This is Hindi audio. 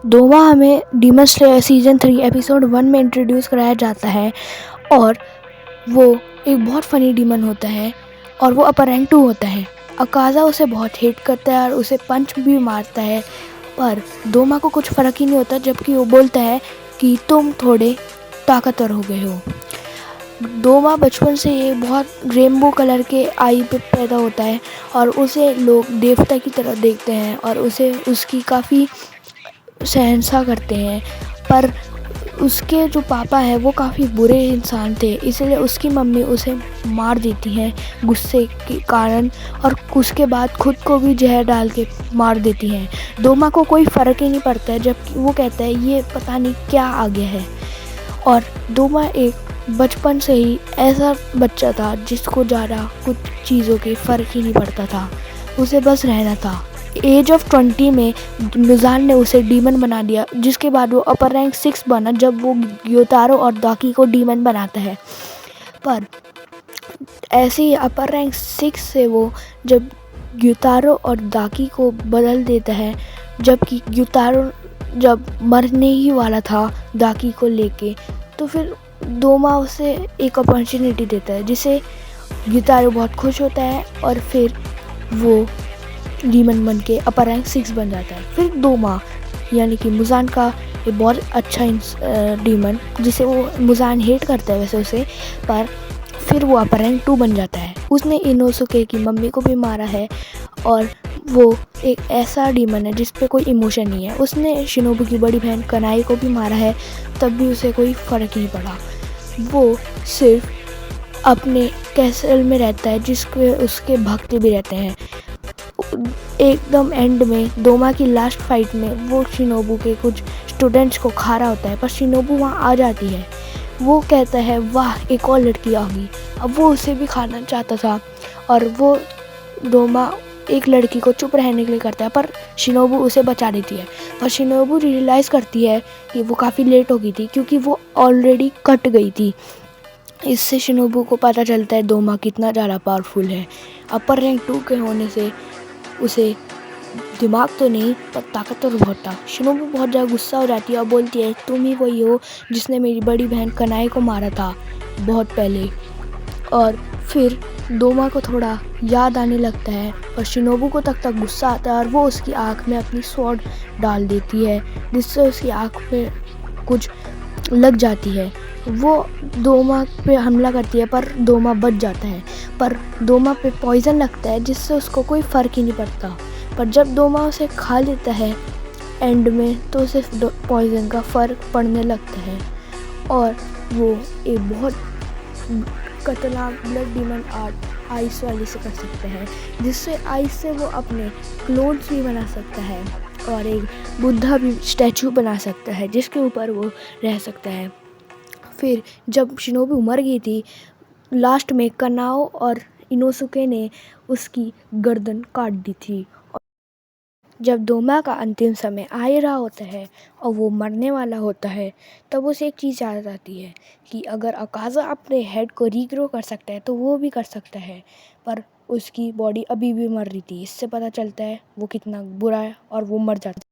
दोवा हमें डीमन स्लेयर सीज़न 3 एपिसोड 1 में इंट्रोड्यूस कराया जाता है और वो एक बहुत फ़नी डीमन होता है और वो अपर रैंक 2 होता है। अकाज़ा उसे बहुत हेट करता है और उसे पंच भी मारता है, पर दोमा को कुछ फ़र्क ही नहीं होता, जबकि वो बोलता है कि तुम थोड़े ताकतवर हो गए हो। दोमा बचपन से ये बहुत रेनबो कलर के आई पे पैदा होता है और उसे लोग देवता की तरह देखते हैं और उसे उसकी काफ़ी शहंशाह करते हैं। पर उसके जो पापा हैं वो काफ़ी बुरे इंसान थे, इसलिए उसकी मम्मी उसे मार देती हैं गुस्से के कारण, और उसके बाद खुद को भी जहर डाल के मार देती हैं। दोमा को कोई फ़र्क ही नहीं पड़ता है, जबकि वो कहता है ये पता नहीं क्या आ गया है। और दोमा एक बचपन से ही ऐसा बच्चा था जिसको ज़्यादा कुछ चीज़ों के फ़र्क ही नहीं पड़ता था, उसे बस रहना था। एज ऑफ 20 में मुज़ान ने उसे डीमन बना दिया, जिसके बाद वो अपर रैंक 6 बना जब वो ग्योतारो और दाकी को डीमन बनाता है। पर ऐसे ही अपर रैंक 6 से वो जब ग्योतारो और दाकी को बदल देता है, जबकि ग्योतारो जब मरने ही वाला था दाकी को लेके, तो फिर दोमा उसे एक अपॉर्चुनिटी देता है, जिसे ग्योतारो बहुत खुश होता है और फिर वो डीमन बन के अपर रैंक 6 बन जाता है। फिर दोमा यानी कि मुज़ान का ये बहुत अच्छा डीमन, जिसे वो मुज़ान हेट करता है वैसे उसे, पर फिर वो अपर रैंक 2 बन जाता है। उसने इनोसुके की मम्मी को भी मारा है और वो एक ऐसा डीमन है जिस पे कोई इमोशन नहीं है। उसने शिनोबू की बड़ी बहन कनाई को भी मारा है, तब भी उसे कोई फ़र्क नहीं पड़ा। वो सिर्फ अपने कैसल में रहता है जिसके उसके भक्त भी रहते हैं। एकदम एंड में दोमा की लास्ट फाइट में वो शिनोबू के कुछ स्टूडेंट्स को खा रहा होता है, पर शिनोबू वहाँ आ जाती है। वो कहता है वाह एक और लड़की आ गई। अब वो उसे भी खाना चाहता था और वो दोमा एक लड़की को चुप रहने के लिए करता है, पर शिनोबू उसे बचा देती है। पर शिनोबू रियलाइज़ करती है कि वो काफ़ी लेट हो गई थी क्योंकि वो ऑलरेडी कट गई थी। इससे शिनोबू को पता चलता है दोमा कितना ज़्यादा पावरफुल है। अपर रैंक 2 के होने से उसे दिमाग तो नहीं पर ताकतवर बहुत था। शिनोबू बहुत ज़्यादा गुस्सा हो जाती है और बोलती है तुम ही वही हो जिसने मेरी बड़ी बहन कनाई को मारा था बहुत पहले। और फिर दोमा को थोड़ा याद आने लगता है और शिनोबू को तक गुस्सा आता है और वो उसकी आँख में अपनी स्वॉर्ड डाल देती है, जिससे उसकी आँख पे कुछ लग जाती है। वो दोमा पे हमला करती है पर दोमा बच जाता है, पर दोमा पे पॉइज़न लगता है जिससे उसको कोई फ़र्क ही नहीं पड़ता। पर जब दोमा उसे खा लेता है एंड में, तो उसे पॉइज़न का फ़र्क पड़ने लगता है और वो एक बहुत खतरनाक ब्लड डीमन आर्ट आइस वाली से कर सकता है, जिससे आइस से वो अपने क्लोन्स भी बना सकता है और एक बुद्धा भी स्टैचू बना सकता है जिसके ऊपर वो रह सकता है। फिर जब शिनोबू मर गई थी, लास्ट में कनाओ और इनोसुके ने उसकी गर्दन काट दी थी। जब दोमा का अंतिम समय आ ही रहा होता है और वो मरने वाला होता है, तब उसे एक चीज़ याद आती है कि अगर अकाज़ा अपने हेड को रीग्रो कर सकता है तो वो भी कर सकता है। पर उसकी बॉडी अभी भी मर रही थी। इससे पता चलता है वो कितना बुरा है और वो मर जाता है।